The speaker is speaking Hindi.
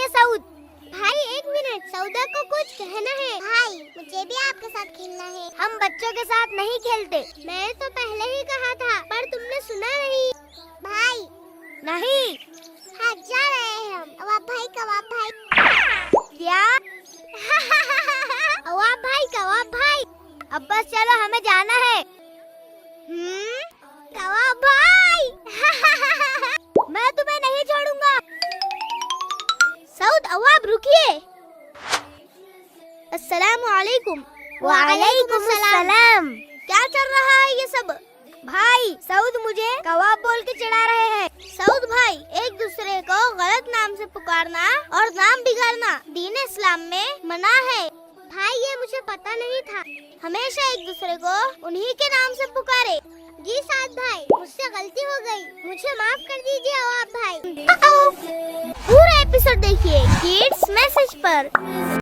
है सऊद। भाई एक मिनट, सऊदा को कुछ कहना है। भाई मुझे भी आपके साथ खेलना है। हम बच्चों के साथ नहीं खेलते। मैंने तो पहले ही कहा था पर तुमने सुना नहीं। भाई नहीं। हाँ जा रहे हैं हम। कबाब भाई, कबाब भाई। क्या? कबाब भाई। अब बस चलो, हमें जाना है। कबाब भाई। मैं तुम्हें नहीं छोड़ूंगा। सऊद, अवाब रुकिए। अस्सलामु अलैकुम। वालेकुम अस्सलाम। क्या चल रहा है ये सब? भाई सऊद मुझे कबाब बोल के चिढ़ा रहे हैं। सऊद भाई, एक दूसरे को गलत नाम से पुकारना और नाम बिगाड़ना दीन इस्लाम में मना है। भाई ये मुझे पता नहीं था। हमेशा एक दूसरे को उन्हीं के नाम से पुकारे। जी साद भाई, मुझसे गलती हो गई, मुझे माफ कर दीजिए अवाब भाई। पूरा एपिसोड देखिए किड्स मैसेज पर।